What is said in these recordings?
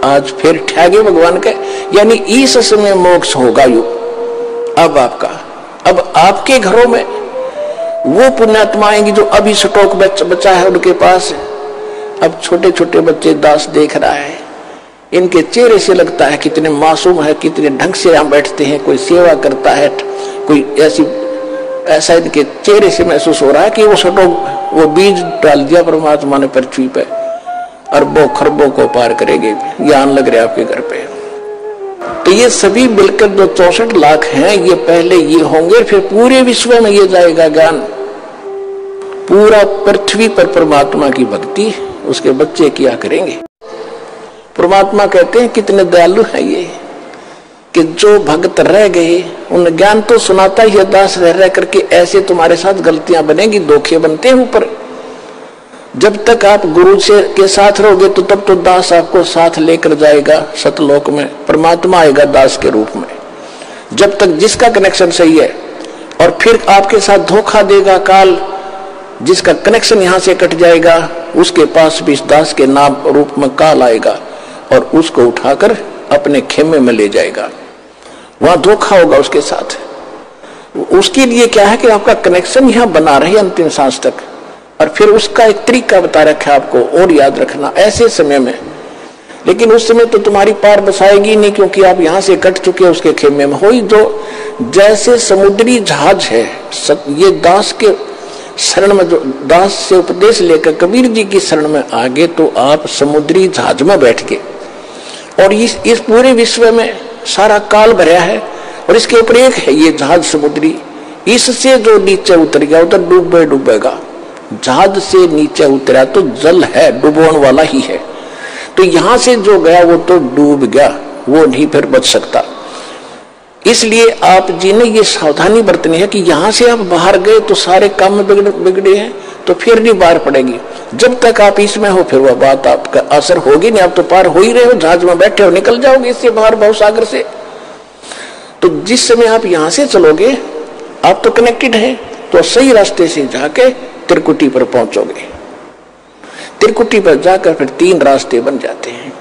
आज फिर ठहगे भगवान के, यानी इस समय मोक्ष होगा यू। अब आपका, अब आपके घरों में वो पुण्यात्मा आएंगी जो अभी स्टॉक बचा है उनके पास। अब छोटे छोटे बच्चे दास देख रहा है, इनके चेहरे से लगता है कितने मासूम है, कितने ढंग से यहाँ बैठते हैं, कोई सेवा करता है, कोई ऐसा इनके चेहरे से महसूस हो रहा है कि वो स्टॉक, वो बीज डाल दिया परमात्मा ने पृथ्वी पे, अरबों खरबों को पार करेंगे। ज्ञान लग रहा है आपके घर पे। तो ये सभी मिलकर जो 64 लाख हैं, ये पहले ये होंगे, फिर पूरे विश्व में ये जाएगा ज्ञान। पूरा पृथ्वी पर परमात्मा की भक्ति उसके बच्चे किया करेंगे। परमात्मा कहते हैं कितने दयालु है ये, कि जो भक्त रह गए उन ज्ञान तो सुनाता ही है दास रह करके। ऐसे तुम्हारे साथ गलतियां बनेगी, धोखे बनते हैं ऊपर। जब तक आप गुरु से के साथ रहोगे तो तब तो दास आपको साथ लेकर जाएगा सतलोक में, परमात्मा आएगा दास के रूप में। जब तक जिसका कनेक्शन सही है, और फिर आपके साथ धोखा देगा काल, जिसका कनेक्शन यहां से कट जाएगा, उसके पास भी इस दास के नाम रूप में काल आएगा और उसको उठाकर अपने खेमे में ले जाएगा। वहां धोखा होगा उसके साथ। उसके लिए क्या है कि आपका कनेक्शन यहां बना रहे अंतिम सांस तक। और फिर उसका एक तरीका बता रखा है आपको, और याद रखना ऐसे समय में। लेकिन उस समय तो तुम्हारी पार बसाएगी नहीं, क्योंकि आप यहां से कट चुके उसके खेमे में। हो ही जो जैसे समुद्री जहाज है, ये दास के शरण में, जो दास से उपदेश लेकर कबीर जी की शरण में आगे, तो आप समुद्री जहाज में बैठ गए। और इस पूरे विश्व में सारा काल भरा है, और इसके ऊपर एक है ये जहाज समुद्री। इससे जो नीचे उतर गया उधर डूबेगा। जहाज से नीचे उतरा तो जल है, डूबने वाला ही है। तो यहां से जो गया वो तो डूब गया, वो नहीं फिर बच सकता। इसलिए आप जी ने ये सावधानी बरतनी है कि यहां से आप बाहर गए तो सारे काम में बिगड़े हैं, तो फिर नहीं बाहर पड़ेगी। जब तक आप इसमें हो फिर वह बात आपका असर होगी नहीं। आप तो पार हो ही रहे हो, जहाज में बैठे हो, निकल जाओगे इससे बाहर भवसागर से। तो जिस समय आप यहां से चलोगे, आप तो कनेक्टेड है, तो सही रास्ते से जाके त्रिकुटी पर पहुंचोगे। त्रिकुटी पर जाकर फिर 3 रास्ते बन जाते हैं।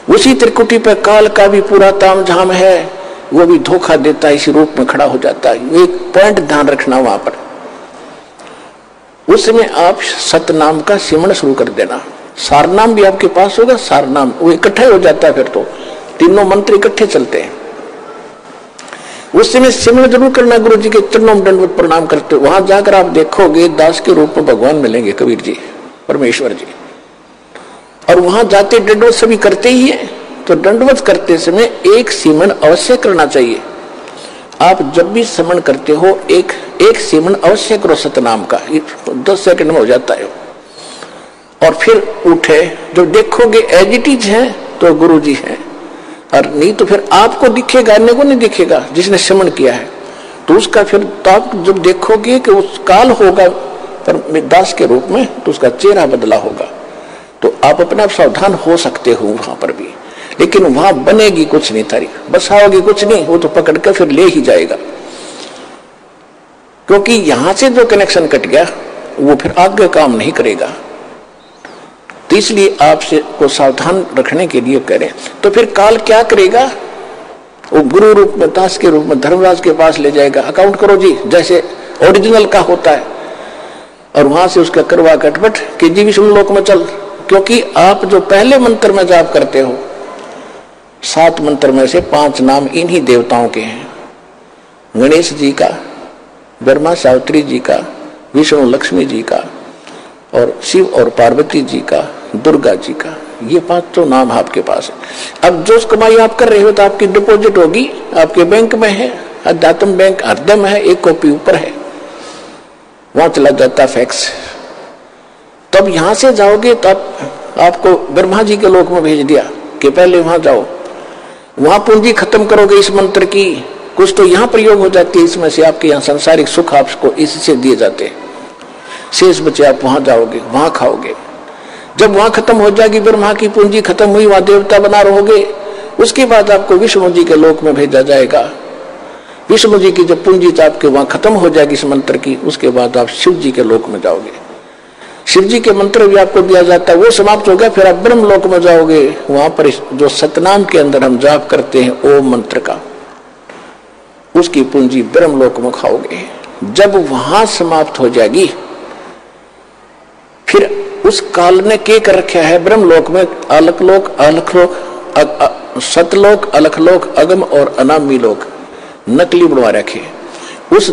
उसी त्रिकुटी पर काल का भी पूरा तामझाम है, वो भी धोखा देता है, इसी रूप में खड़ा हो जाता है। एक पॉइंट ध्यान रखना वहां पर, उसमें आप सतनाम का सिमरण शुरू कर देना। सारनाम भी आपके पास होगा, सारनाम वो इकट्ठा हो जाता है, फिर तो तीनों मंत्र इकट्ठे चलते हैं। उस समय सिमरण जरूर करना, गुरु जी के चरणों में दंडवत प्रणाम करते। वहां जाकर आप देखोगे दास के रूप में भगवान मिलेंगे, कबीर जी, परमेश्वर जी। और वहां जाते दंडवत सभी करते ही है, तो दंडवत करते समय एक सिमरण अवश्य करना चाहिए। आप जब भी सिमरण करते हो एक सिमरण अवश्य करो सतनाम का, 10 सेकंड में हो जाता है। और फिर उठे, जो देखोगे एज इट इज है तो गुरु जी है, और नहीं तो फिर आपको दिखेगा, अन्य को नहीं दिखेगा जिसने सिमरण किया है। तो उसका फिर तो आप जब देखोगे कि उस काल होगा पर दास के रूप में, तो उसका चेहरा बदला होगा। तो आप अपने आप सावधान हो सकते हो वहां पर भी। लेकिन वहां बनेगी कुछ नहीं, तारीफ बसाओगी कुछ नहीं, वो तो पकड़ कर फिर ले ही जाएगा। क्योंकि यहां से जो कनेक्शन कट गया वो फिर आगे काम नहीं करेगा। तो इसलिए आपसे को सावधान रखने के लिए करें। तो फिर काल क्या करेगा, वो गुरु रूप में, दास के रूप में धर्मराज के पास ले जाएगा। अकाउंट करो जी, जैसे ओरिजिनल का होता है, और वहां से उसका करवा कटपट कि जी विष्णु लोक में चल। क्योंकि आप जो पहले मंत्र में जाप करते हो, 7 मंत्र में से 5 नाम इन्हीं देवताओं के हैं। गणेश जी का, ब्रह्मा सावित्री जी का, विष्णु लक्ष्मी जी का, और शिव और पार्वती जी का, दुर्गा जी का। ये 5 तो नाम आपके पास है। अब जो कमाई आप कर रहे हो तो आपकी डिपॉजिट होगी, आपके बैंक में है, अध्यात्म बैंक हृदय में है, 1 कॉपी ऊपर है, वहां चला जाता फैक्स। तब यहां से जाओगे तो आपको ब्रह्मा जी के लोक में भेज दिया कि पहले वहां जाओ, वहां पूंजी खत्म करोगे इस मंत्र की, कुछ तो यहाँ प्रयोग हो जाती है, इसमें से आपके यहाँ सांसारिक सुख आपको इससे दिए जाते हैं। शेष बचे आप वहां जाओगे, वहां खाओगे। जब वहां खत्म हो जाएगी, ब्रह्मा की पूंजी खत्म हुई, वहां देवता बना रहोगे। उसके बाद आपको विष्णु जी के लोक में भेजा जाएगा। विष्णु जी की जब पूंजी आपके वहां खत्म हो जाएगी इस मंत्र की, उसके बाद आप शिव जी के लोक में जाओगे। शिव जी के मंत्र भी आपको दिया जाता है, वो समाप्त हो गया, फिर आप ब्रह्म लोक में जाओगे। वहां पर जो सतनाम के अंदर हम जाप करते हैं ओम मंत्र का, उसकी पूंजी ब्रह्म लोक में खाओगे। जब वहां समाप्त हो जाएगी, फिर उस काल ने के कर रखा है ब्रह्म लोक में अलखलोक, सतलोक, अलखलोक, अगम और अनामी लोक नकली बनवा रखे। उस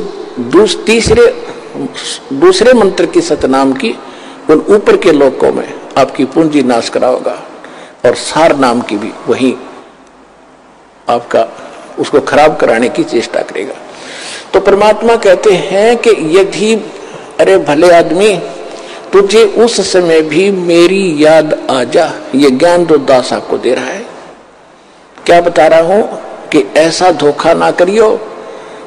दूसरे मंत्र की सतनाम की उन ऊपर के लोकों में आपकी पूंजी नाश कराओगा, और सार नाम की भी वही आपका उसको खराब कराने की चेष्टा करेगा। तो परमात्मा कहते हैं कि यदि अरे भले आदमी तुझे उस समय भी मेरी याद आ जा, ये ज्ञान तो दास आपको दे रहा है। क्या बता रहा हूं कि ऐसा धोखा ना करियो,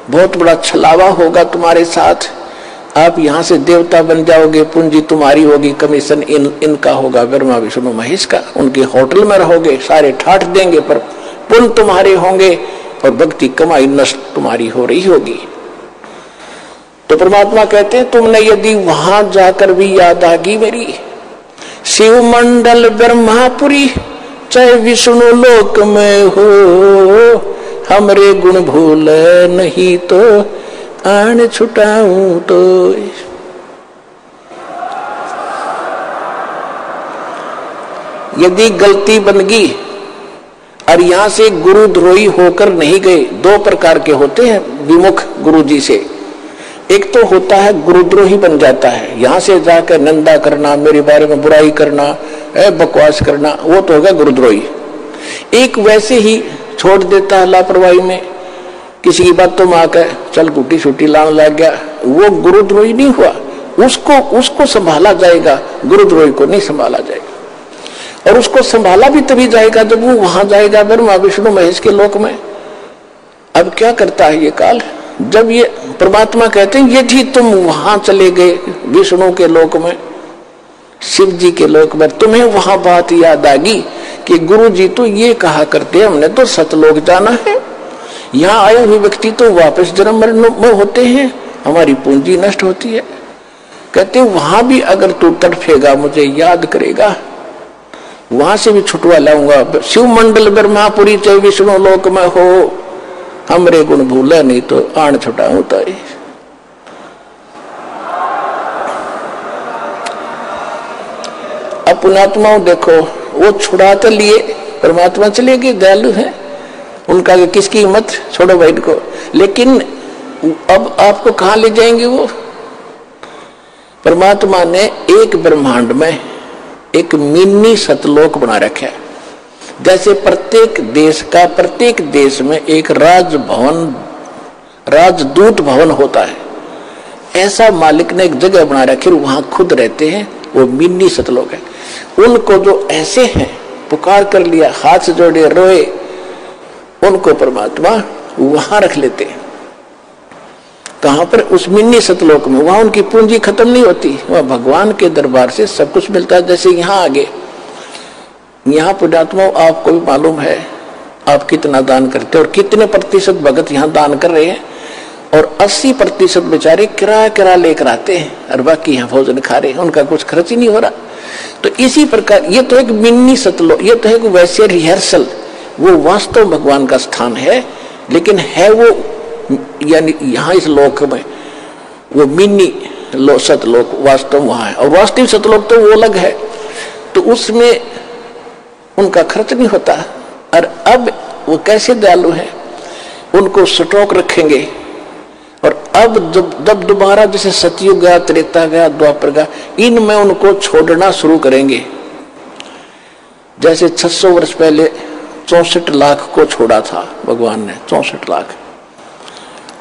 बहुत बड़ा छलावा होगा तुम्हारे साथ। आप यहां से देवता बन जाओगे, पूंजी तुम्हारी होगी, कमीशन इनका होगा, ब्रह्मा विष्णु महेश का। उनके होटल में रहोगे, सारे ठाठ देंगे, पर पुण्य तुम्हारे होंगे और भक्ति कमाई नष्ट तुम्हारी हो रही होगी। तो परमात्मा कहते हैं तुमने यदि वहां जाकर भी याद आगी मेरी, शिव मंडल ब्रह्मापुरी चाहे विष्णु लोक में हो, हमरे गुण भूल नहीं तो आन छुटाऊं तो। यदि गलती बन गई और यहां से गुरुद्रोही होकर नहीं गए, दो प्रकार के होते हैं विमुख गुरु जी से। एक तो होता है गुरुद्रोही बन जाता है, यहां से जाकर निंदा करना, मेरे बारे में बुराई करना, बकवास करना, वो तो होगा गुरुद्रोही। एक वैसे ही छोड़ देता है लापरवाही में, किसी की बातों में आकर चल गुटी छुट्टी लाने लग गया, वो गुरुद्रोही नहीं हुआ। उसको संभाला जाएगा, गुरुद्रोही को नहीं संभाला जाएगा। और उसको संभाला भी तभी जाएगा जब वो वहां जाएगा ब्रह्मा विष्णु महेश के लोक में। अब क्या करता है ये काल, जब ये परमात्मा कहते हैं यदि तुम वहां चले गए विष्णु के लोक में, शिव जी के लोक में, तुम्हें वहां बात याद आगी कि गुरु जी तो ये कहा करते हमने तो सतलोक जाना है, यहाँ आए हुए व्यक्ति तो वापस जन्म मरण में होते हैं, हमारी पूंजी नष्ट होती है। कहते वहां भी अगर तू तड़फेगा, मुझे याद करेगा, वहां से भी छुटवा लाऊंगा। शिव मंडल ब्रह्मापुरी चाहे विष्णु लोक में हो, हमरे गुण भूला नहीं तो आण छुटा होता है। अब पुणात्माओं देखो, वो छुड़ा तो लिए, परमात्मा चले गए, दयालु हैं, उनका किसकी हिम्मत, छोड़ो भाई को। लेकिन अब आपको कहां ले जाएंगे वो? परमात्मा ने एक ब्रह्मांड में एक मिनी सतलोक बना रखा है। जैसे प्रत्येक देश में एक राजभवन, राजदूत भवन होता है, ऐसा मालिक ने एक जगह बना रखी, वहां खुद रहते हैं, वो मिनी सतलोक है। उनको जो ऐसे हैं पुकार कर लिया, हाथ जोड़े रोए, उनको परमात्मा वहां रख लेते हैं। कहां पर? उस मिनी सतलोक में। वहां उनकी पूंजी खत्म नहीं होती, वह भगवान के दरबार से सब कुछ मिलता है। जैसे यहाँ आगे, यहाँ पुण्यात्मा आपको भी मालूम है आप कितना दान करते हैं और कितने प्रतिशत भगत यहाँ दान कर रहे हैं, और 80% बेचारे किराया लेकर आते हैं और बाकी यहाँ भोजन खा रहे हैं, उनका कुछ खर्च ही नहीं हो रहा। तो इसी प्रकार ये तो एक मिनी सतलोक, ये तो एक वैसे रिहर्सल, वो वास्तव भगवान का स्थान है, लेकिन है वो यानी यहाँ इस लोक में वो मिनी सतलोक वास्तव वहां है, और वास्तविक सतलोक तो वो अलग है। तो उसमें उनका खर्च नहीं होता। और अब वो कैसे दयालु हैं, उनको स्टॉक रखेंगे। और अब जब दोबारा जैसे सतयुग गया, त्रेता गया, द्वापर गया, इनमें उनको छोड़ना शुरू करेंगे। जैसे 600 वर्ष पहले 64 लाख को छोड़ा था भगवान ने, 64 लाख,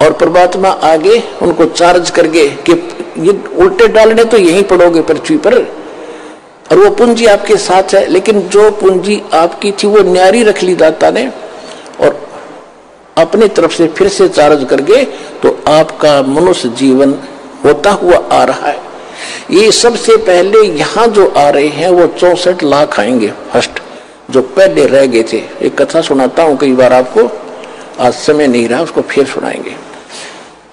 और परमात्मा आगे उनको चार्ज करके कि ये उल्टे डालने तो यहीं पड़ोगे पृथ्वी पर, और वो पूंजी आपके साथ है। लेकिन जो पूंजी आपकी थी वो न्यारी रख ली दाता ने, और अपनी तरफ से फिर से चार्ज करके तो आपका मनुष्य जीवन होता हुआ आ रहा है। ये सबसे पहले यहाँ जो आ रहे हैं वो 64 लाख आएंगे फर्स्ट, जो पहले रह गए थे। एक कथा सुनाता हूँ कई बार आपको, आज समय नहीं रहा, उसको फिर सुनाएंगे।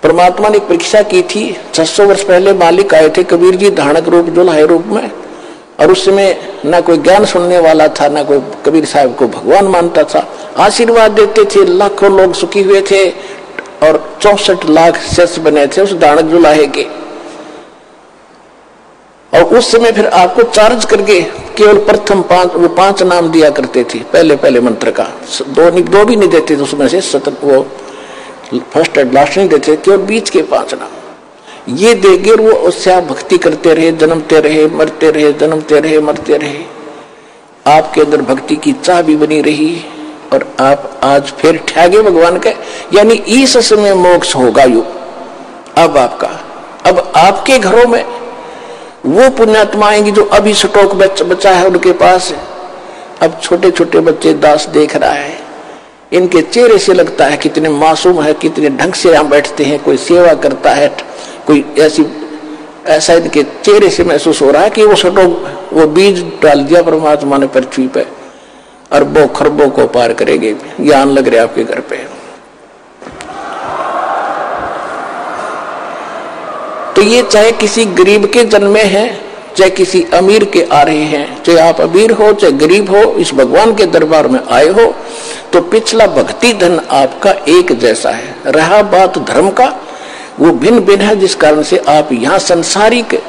परमात्मा ने परीक्षा की थी। 600 वर्ष पहले मालिक आए थे कबीर जी धानक रूप जुल्हे रूप में, और उस समय ना कोई ज्ञान सुनने वाला था, ना कोई कबीर साहब को भगवान मानता था। आशीर्वाद देते थे, लाखों लोग सुखी हुए थे और 64 लाख शिष्य बने थे उस धानक जुल्हे के। और उस समय फिर आपको चार्ज करके केवल प्रथम 5 नाम दिया करते थे, पहले मंत्र का। दो भी नहीं देते थे उसमें से, वो फर्स्ट एंड लास्ट नहीं देते, केवल बीच के 5 नाम ये देकर वो उससे आप भक्ति करते रहे, जन्मते रहे, मरते रहे, जन्मते रहे, मरते रहे। आपके अंदर भक्ति की चाह भी बनी रही और आप आज फिर ठहगे भगवान के, यानी इस समय मोक्ष होगा यू। अब आपके घरों में वो पुण्यात्मा आएंगी जो अभी स्टॉक बचा है उनके पास। अब छोटे छोटे बच्चे दास देख रहा है, इनके चेहरे से लगता है कितने मासूम है, कितने ढंग से यहाँ बैठते हैं, कोई सेवा करता है, कोई ऐसा इनके चेहरे से महसूस हो रहा है कि वो स्टॉक, वो बीज डाल दिया परमात्मा ने पृथ्वी पे, अरबों खरबों को पार करेंगे। ज्ञान लग रहे आपके घर पे। तो ये चाहे किसी गरीब के जन्मे हैं, चाहे किसी अमीर के आ रहे हैं, चाहे आप अमीर हो चाहे गरीब हो, इस भगवान के दरबार में आए हो, तो पिछला भक्ति धन आपका एक जैसा है। रहा बात धर्म का, वो भिन्न भिन्न है, जिस कारण से आप यहाँ संसारिक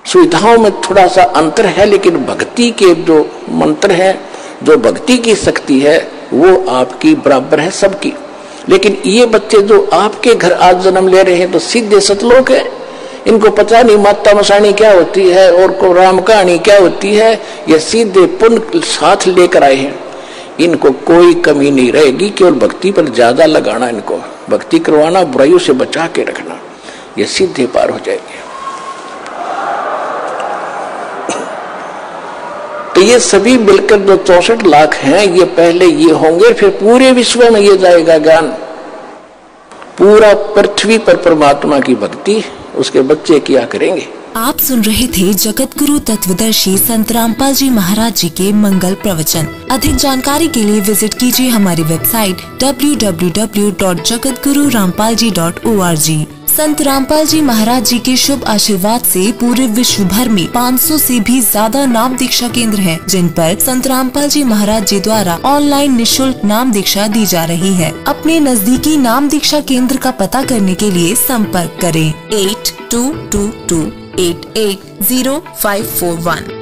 सुविधाओं में थोड़ा सा अंतर है, लेकिन भक्ति के जो मंत्र है, जो भक्ति की शक्ति है, वो आपकी बराबर है सबकी। लेकिन ये बच्चे जो आपके घर आज जन्म ले रहे हैं तो सीधे सतलोक है, इनको पता नहीं माता मसाणी क्या होती है और को राम कहानी क्या होती है, ये सीधे पुण्य साथ लेकर आए हैं। इनको कोई कमी नहीं रहेगी, केवल भक्ति पर ज्यादा लगाना, इनको भक्ति करवाना, बुराइयों से बचा के रखना, ये सीधे पार हो जाएंगे। तो ये सभी मिलकर जो 64 लाख हैं, ये पहले ये होंगे, फिर पूरे विश्व में ये जाएगा ज्ञान। पूरा पृथ्वी पर परमात्मा की भक्ति उसके बच्चे किया करेंगे। आप सुन रहे थे जगत गुरु तत्वदर्शी संत रामपाल जी महाराज जी के मंगल प्रवचन। अधिक जानकारी के लिए विजिट कीजिए हमारी वेबसाइट www.jagatgururampalji.org। संत रामपाल जी महाराज जी के शुभ आशीर्वाद से पूरे विश्व भर में 500 से भी ज्यादा नाम दीक्षा केंद्र हैं, जिन पर संत रामपाल जी महाराज जी द्वारा ऑनलाइन निशुल्क नाम दीक्षा दी जा रही है। अपने नजदीकी नाम दीक्षा केंद्र का पता करने के लिए संपर्क करें 8222880541।